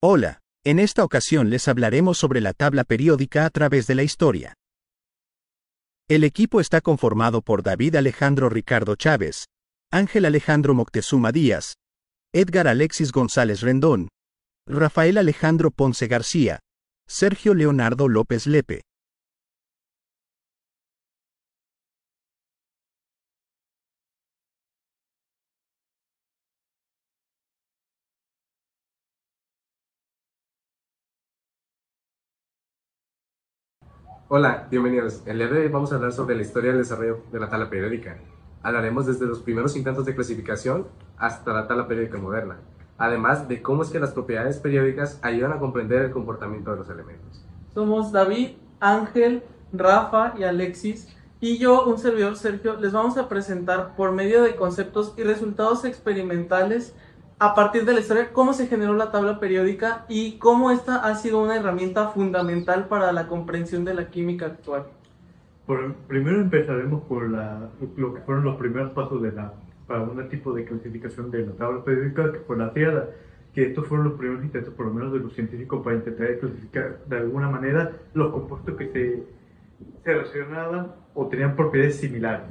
Hola, en esta ocasión les hablaremos sobre la tabla periódica a través de la historia. El equipo está conformado por David Alejandro Ricardo Chávez, Ángel Alejandro Moctezuma Díaz, Edgar Alexis González Rendón, Rafael Alejandro Ponce García, Sergio Leonardo López Lepe. Hola, bienvenidos. El día de hoy vamos a hablar sobre la historia del desarrollo de la tabla periódica. Hablaremos desde los primeros intentos de clasificación hasta la tabla periódica moderna, además de cómo es que las propiedades periódicas ayudan a comprender el comportamiento de los elementos. Somos David, Ángel, Rafa y Alexis, y yo, un servidor Sergio, les vamos a presentar por medio de conceptos y resultados experimentales a partir de la historia cómo se generó la tabla periódica y cómo esta ha sido una herramienta fundamental para la comprensión de la química actual. Primero empezaremos por lo que fueron los primeros pasos para un tipo de clasificación de la tabla periódica, que fue la tríada, que estos fueron los primeros intentos, por lo menos de los científicos, para intentar clasificar de alguna manera los compuestos que se relacionaban o tenían propiedades similares.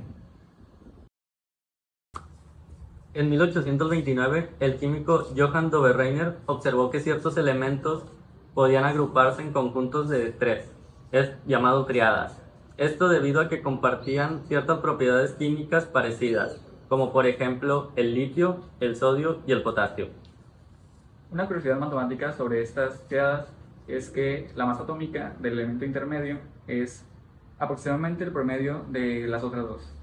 En 1829, el químico Johann Dobereiner observó que ciertos elementos podían agruparse en conjuntos de tres, llamados triadas. Esto debido a que compartían ciertas propiedades químicas parecidas, como por ejemplo el litio, el sodio y el potasio. Una curiosidad matemática sobre estas triadas es que la masa atómica del elemento intermedio es aproximadamente el promedio de las otras dos.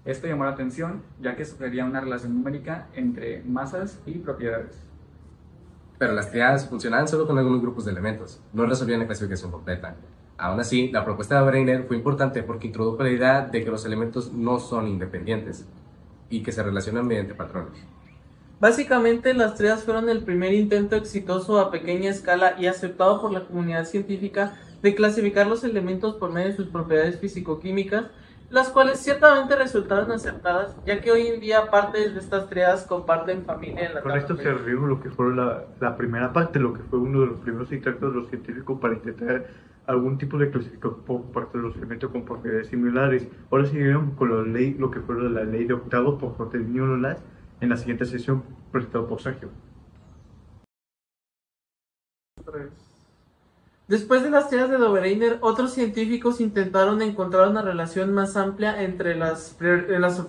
Esto llamó la atención, ya que sugeriría una relación numérica entre masas y propiedades. Pero las triadas funcionaban solo con algunos grupos de elementos, no resolvían la clasificación completa. Aún así, la propuesta de Breiner fue importante porque introdujo la idea de que los elementos no son independientes y que se relacionan mediante patrones. Básicamente, las triadas fueron el primer intento exitoso a pequeña escala y aceptado por la comunidad científica de clasificar los elementos por medio de sus propiedades físico-químicas, las cuales ciertamente resultaron acertadas, ya que hoy en día partes de estas triadas comparten familia en la Con tabla esto se periódica. arribó lo que fue la primera parte, lo que fue uno de los primeros intentos de los científicos para intentar algún tipo de clasificación por parte de los elementos con propiedades similares. Ahora seguiremos con lo que fue la ley de octavos por parte de Newland en la siguiente sesión presentada por Sergio. Después de las triadas de Dobereiner, otros científicos intentaron encontrar una relación más amplia entre las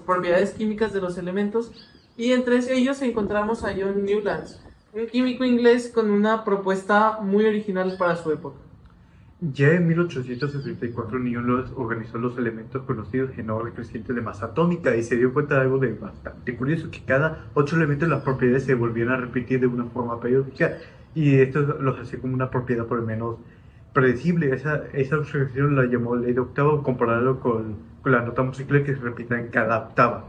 propiedades químicas de los elementos, y entre ellos encontramos a John Newland, un químico inglés con una propuesta muy original para su época. Ya en 1864 Newland organizó los elementos conocidos en orden creciente de masa atómica y se dio cuenta de algo de bastante curioso, que cada 8 elementos las propiedades se volvían a repetir de una forma periódica, y esto los hacía como una propiedad por lo menos predecible. Esa observación la llamó ley de octavo, comparado con la nota musical que se repite en cada octava.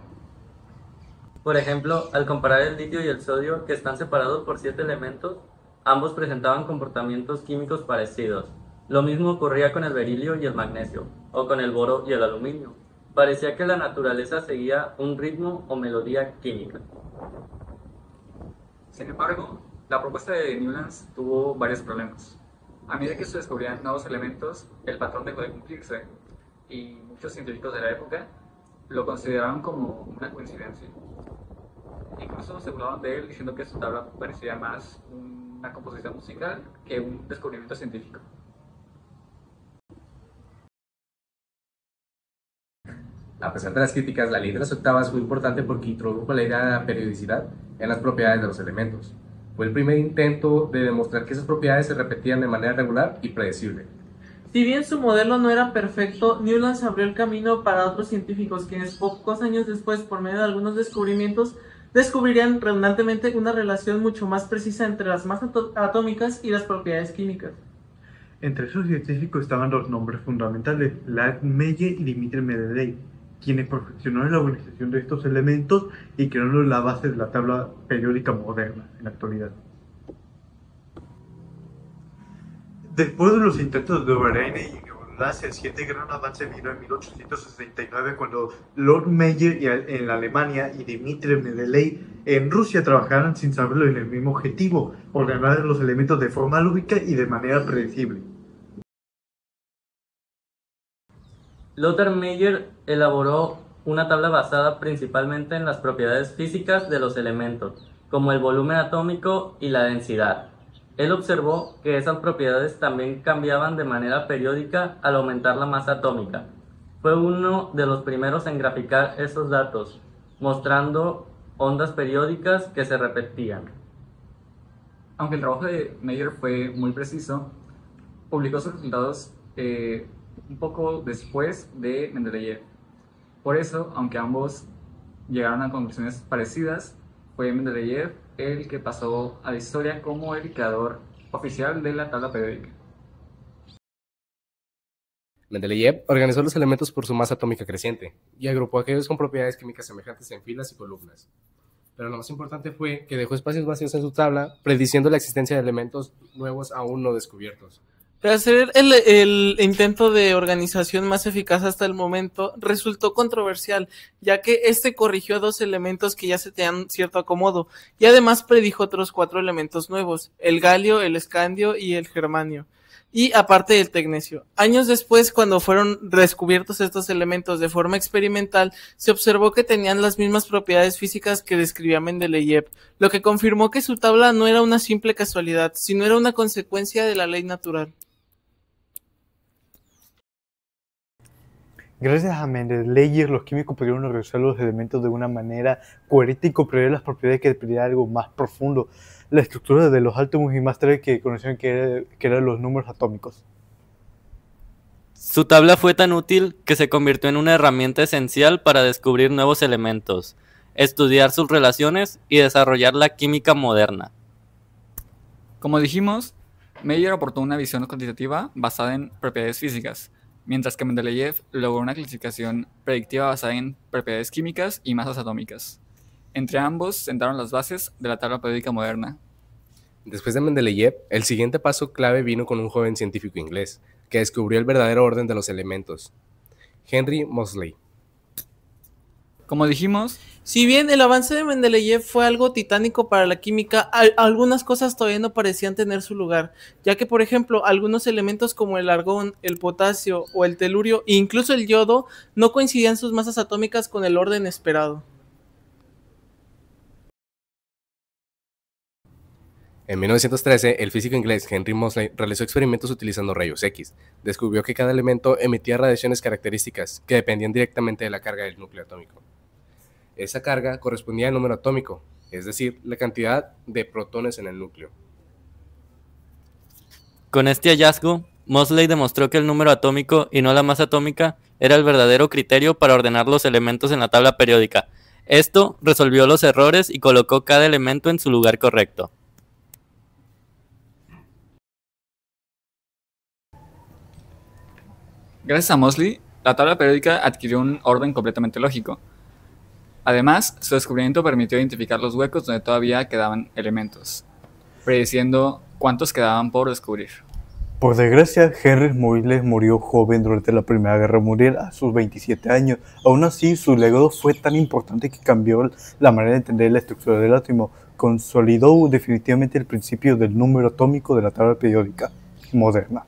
Por ejemplo, al comparar el litio y el sodio, que están separados por 7 elementos, ambos presentaban comportamientos químicos parecidos. Lo mismo ocurría con el berilio y el magnesio, o con el boro y el aluminio. Parecía que la naturaleza seguía un ritmo o melodía química. Sin embargo, la propuesta de Newland tuvo varios problemas. A medida que se descubrían nuevos elementos, el patrón dejó de cumplirse, y muchos científicos de la época lo consideraban como una coincidencia. Incluso se burlaban de él diciendo que su tabla parecía más una composición musical que un descubrimiento científico. A pesar de las críticas, la ley de las octavas fue importante porque introdujo la idea de la periodicidad en las propiedades de los elementos. Fue el primer intento de demostrar que esas propiedades se repetían de manera regular y predecible. Si bien su modelo no era perfecto, Newland abrió el camino para otros científicos quienes pocos años después, por medio de algunos descubrimientos, descubrirían redundantemente una relación mucho más precisa entre las masas atómicas y las propiedades químicas. Entre esos científicos estaban los nombres fundamentales, Lars Meyer y Dimitri Mendeleev, quienes perfeccionaron la organización de estos elementos y crearon la base de la tabla periódica moderna en la actualidad. Después de los intentos de Dobereiner y verdad, el siguiente gran avance vino en 1869 cuando Lord Mayer en Alemania y Dmitri Mendeleev en Rusia trabajaron sin saberlo en el mismo objetivo, ordenar los elementos de forma lógica y de manera predecible. Lothar Meyer elaboró una tabla basada principalmente en las propiedades físicas de los elementos, como el volumen atómico y la densidad. Él observó que esas propiedades también cambiaban de manera periódica al aumentar la masa atómica. Fue uno de los primeros en graficar esos datos, mostrando ondas periódicas que se repetían. Aunque el trabajo de Meyer fue muy preciso, publicó sus resultados un poco después de Mendeleev. Por eso, aunque ambos llegaron a conclusiones parecidas, fue Mendeleev el que pasó a la historia como el creador oficial de la tabla periódica. Mendeleev organizó los elementos por su masa atómica creciente y agrupó aquellos con propiedades químicas semejantes en filas y columnas. Pero lo más importante fue que dejó espacios vacíos en su tabla, prediciendo la existencia de elementos nuevos aún no descubiertos. Tras ser el intento de organización más eficaz hasta el momento, resultó controversial, ya que este corrigió 2 elementos que ya se tenían cierto acomodo, y además predijo otros 4 elementos nuevos, el galio, el escandio y el germanio, y aparte del tecnecio. Años después, cuando fueron descubiertos estos elementos de forma experimental, se observó que tenían las mismas propiedades físicas que describía Mendeleev, lo que confirmó que su tabla no era una simple casualidad, sino era una consecuencia de la ley natural. Gracias a Mendeleev, los químicos pudieron organizar los elementos de una manera coherente y comprender las propiedades que dependían de algo más profundo, la estructura de los átomos y más tarde que conocieron que eran los números atómicos. Su tabla fue tan útil que se convirtió en una herramienta esencial para descubrir nuevos elementos, estudiar sus relaciones y desarrollar la química moderna. Como dijimos, Meyer aportó una visión cuantitativa basada en propiedades físicas, mientras que Mendeleev logró una clasificación predictiva basada en propiedades químicas y masas atómicas. Entre ambos sentaron las bases de la tabla periódica moderna. Después de Mendeleev, el siguiente paso clave vino con un joven científico inglés, que descubrió el verdadero orden de los elementos, Henry Moseley. Como dijimos, Si bien el avance de Mendeleev fue algo titánico para la química, algunas cosas todavía no parecían tener su lugar, ya que, por ejemplo, algunos elementos como el argón, el potasio o el telurio, e incluso el yodo, no coincidían sus masas atómicas con el orden esperado. En 1913, el físico inglés Henry Moseley realizó experimentos utilizando rayos X. Descubrió que cada elemento emitía radiaciones características que dependían directamente de la carga del núcleo atómico. Esa carga correspondía al número atómico, es decir, la cantidad de protones en el núcleo. Con este hallazgo, Moseley demostró que el número atómico y no la masa atómica era el verdadero criterio para ordenar los elementos en la tabla periódica. Esto resolvió los errores y colocó cada elemento en su lugar correcto. gracias a Moseley, la tabla periódica adquirió un orden completamente lógico. Además, su descubrimiento permitió identificar los huecos donde todavía quedaban elementos, prediciendo cuántos quedaban por descubrir. Por desgracia, Henry Moseley murió joven durante la Primera Guerra Mundial a sus 27 años. Aún así, su legado fue tan importante que cambió la manera de entender la estructura del átomo. Consolidó definitivamente el principio del número atómico de la tabla periódica moderna.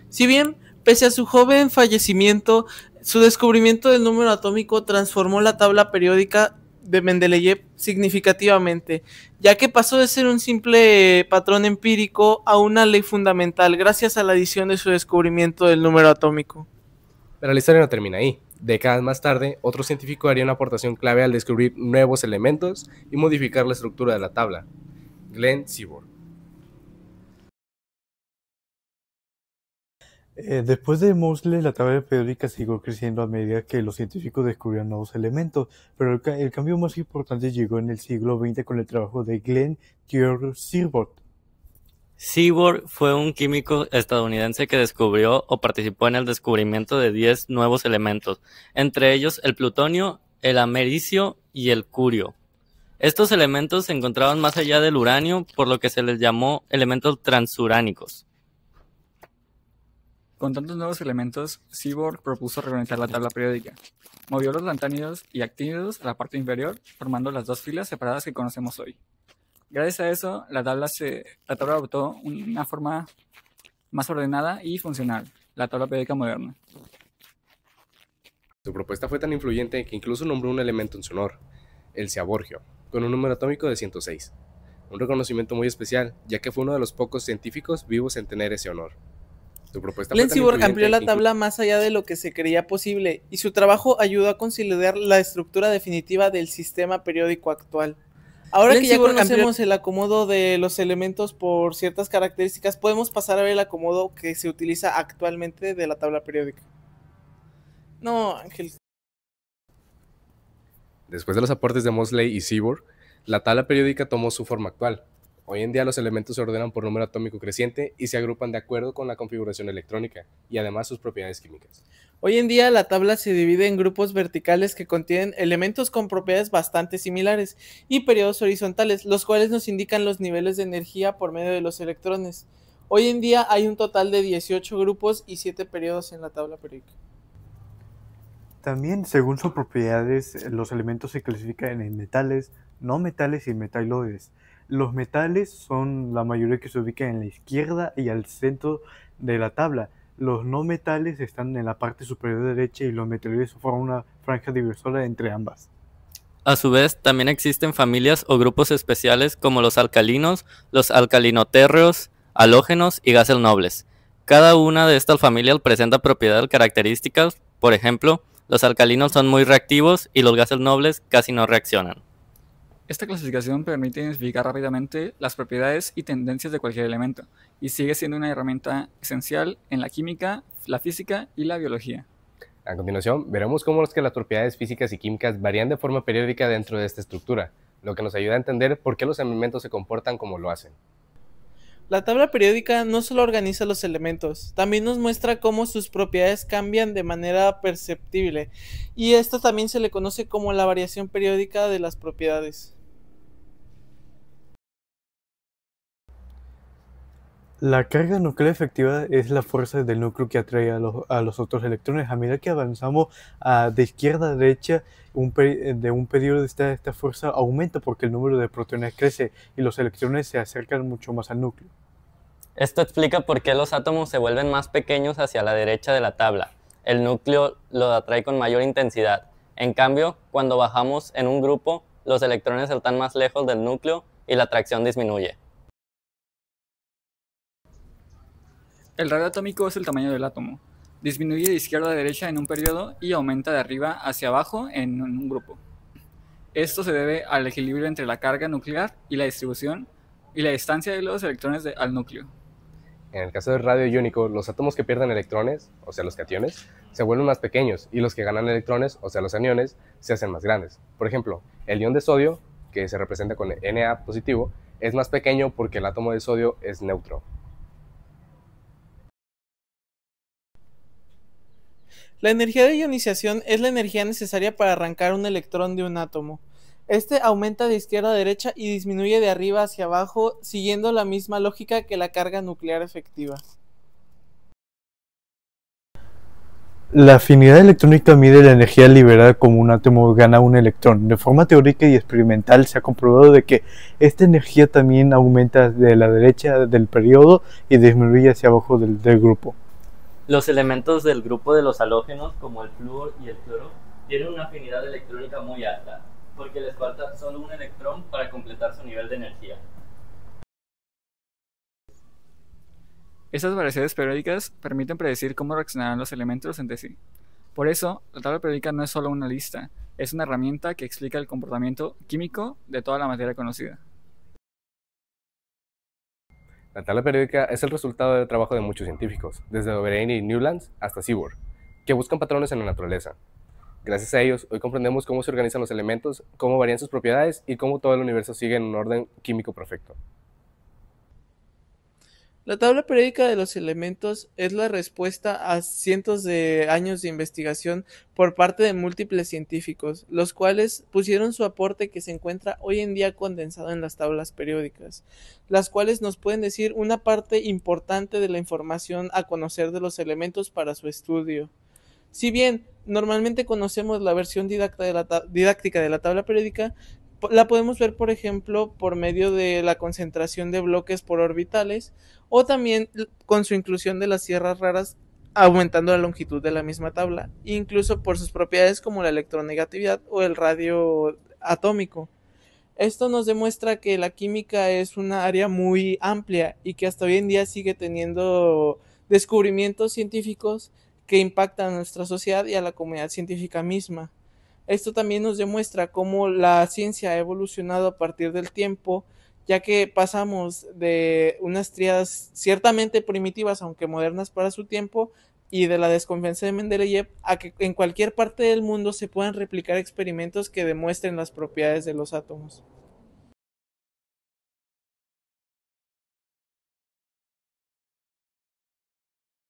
Si bien, pese a su joven fallecimiento, su descubrimiento del número atómico transformó la tabla periódica de Mendeleev significativamente, ya que pasó de ser un simple patrón empírico a una ley fundamental gracias a la adición de su descubrimiento del número atómico. Pero la historia no termina ahí. Décadas más tarde, otro científico haría una aportación clave al descubrir nuevos elementos y modificar la estructura de la tabla, Glenn Seaborg. Después de Moseley, la tabla periódica siguió creciendo a medida que los científicos descubrían nuevos elementos, pero el cambio más importante llegó en el siglo XX con el trabajo de Glenn George Seaborg. Seaborg fue un químico estadounidense que descubrió o participó en el descubrimiento de 10 nuevos elementos, entre ellos el plutonio, el americio y el curio. Estos elementos se encontraban más allá del uranio, por lo que se les llamó elementos transuránicos. Con tantos nuevos elementos, Seaborg propuso reorganizar la tabla periódica. Movió los lantánidos y actínidos a la parte inferior, formando las dos filas separadas que conocemos hoy. Gracias a eso, la tabla adoptó una forma más ordenada y funcional, la tabla periódica moderna. Su propuesta fue tan influyente que incluso nombró un elemento en su honor, el Seaborgio, con un número atómico de 106. Un reconocimiento muy especial, ya que fue uno de los pocos científicos vivos en tener ese honor. Su propuesta fue Glenn tan Seaborg influyente amplió la que tabla más allá de lo que se creía posible, y su trabajo ayudó a consolidar la estructura definitiva del sistema periódico actual. Ahora que ya conocemos el acomodo de los elementos por ciertas características, podemos pasar a ver el acomodo que se utiliza actualmente de la tabla periódica. No, Ángel. Después de los aportes de Moseley y Seaborg, la tabla periódica tomó su forma actual. Hoy en día los elementos se ordenan por número atómico creciente y se agrupan de acuerdo con la configuración electrónica y además sus propiedades químicas. Hoy en día la tabla se divide en grupos verticales que contienen elementos con propiedades bastante similares y periodos horizontales, los cuales nos indican los niveles de energía por medio de los electrones. Hoy en día hay un total de 18 grupos y 7 periodos en la tabla periódica. También, según sus propiedades, los elementos se clasifican en metales, no metales y metaloides. Los metales son la mayoría que se ubican en la izquierda y al centro de la tabla. Los no metales están en la parte superior derecha y los metaloides forman una franja divisora entre ambas. A su vez, también existen familias o grupos especiales como los alcalinos, los alcalinotérreos, halógenos y gases nobles. Cada una de estas familias presenta propiedades características. Por ejemplo, los alcalinos son muy reactivos y los gases nobles casi no reaccionan. Esta clasificación permite identificar rápidamente las propiedades y tendencias de cualquier elemento, y sigue siendo una herramienta esencial en la química, la física y la biología. A continuación, veremos cómo es que las propiedades físicas y químicas varían de forma periódica dentro de esta estructura, lo que nos ayuda a entender por qué los elementos se comportan como lo hacen. La tabla periódica no solo organiza los elementos, también nos muestra cómo sus propiedades cambian de manera perceptible, y esto también se le conoce como la variación periódica de las propiedades. La carga nuclear efectiva es la fuerza del núcleo que atrae a los otros electrones. A medida que avanzamos de izquierda a derecha, de un periodo esta fuerza aumenta porque el número de protones crece y los electrones se acercan mucho más al núcleo. Esto explica por qué los átomos se vuelven más pequeños hacia la derecha de la tabla. El núcleo lo atrae con mayor intensidad. En cambio, cuando bajamos en un grupo, los electrones están más lejos del núcleo y la atracción disminuye. El radio atómico es el tamaño del átomo. Disminuye de izquierda a derecha en un periodo y aumenta de arriba hacia abajo en un grupo. Esto se debe al equilibrio entre la carga nuclear y la distribución y la distancia de los electrones al núcleo. En el caso del radio iónico, los átomos que pierden electrones, o sea los cationes, se vuelven más pequeños y los que ganan electrones, o sea los aniones, se hacen más grandes. Por ejemplo, el ion de sodio, que se representa con Na positivo, es más pequeño porque el átomo de sodio es neutro. La energía de ionización es la energía necesaria para arrancar un electrón de un átomo. Este aumenta de izquierda a derecha y disminuye de arriba hacia abajo, siguiendo la misma lógica que la carga nuclear efectiva. La afinidad electrónica mide la energía liberada como un átomo gana un electrón. De forma teórica y experimental se ha comprobado de que esta energía también aumenta de la derecha del periodo y disminuye hacia abajo del grupo. Los elementos del grupo de los halógenos, como el flúor y el cloro, tienen una afinidad electrónica muy alta, porque les falta solo un electrón para completar su nivel de energía. Estas variaciones periódicas permiten predecir cómo reaccionarán los elementos entre sí. Por eso, la tabla periódica no es solo una lista, es una herramienta que explica el comportamiento químico de toda la materia conocida. La tabla periódica es el resultado del trabajo de muchos científicos, desde Oberon y Newlands hasta Seaborg, que buscan patrones en la naturaleza. Gracias a ellos, hoy comprendemos cómo se organizan los elementos, cómo varían sus propiedades y cómo todo el universo sigue en un orden químico perfecto. La tabla periódica de los elementos es la respuesta a cientos de años de investigación por parte de múltiples científicos, los cuales pusieron su aporte que se encuentra hoy en día condensado en las tablas periódicas, las cuales nos pueden decir una parte importante de la información a conocer de los elementos para su estudio. Si bien normalmente conocemos la versión didáctica de la tabla periódica, la podemos ver, por ejemplo, por medio de la concentración de bloques por orbitales o también con su inclusión de las tierras raras aumentando la longitud de la misma tabla, incluso por sus propiedades como la electronegatividad o el radio atómico. Esto nos demuestra que la química es una área muy amplia y que hasta hoy en día sigue teniendo descubrimientos científicos que impactan a nuestra sociedad y a la comunidad científica misma. Esto también nos demuestra cómo la ciencia ha evolucionado a partir del tiempo, ya que pasamos de unas tríadas ciertamente primitivas, aunque modernas para su tiempo, y de la desconfianza de Mendeleev a que en cualquier parte del mundo se puedan replicar experimentos que demuestren las propiedades de los átomos.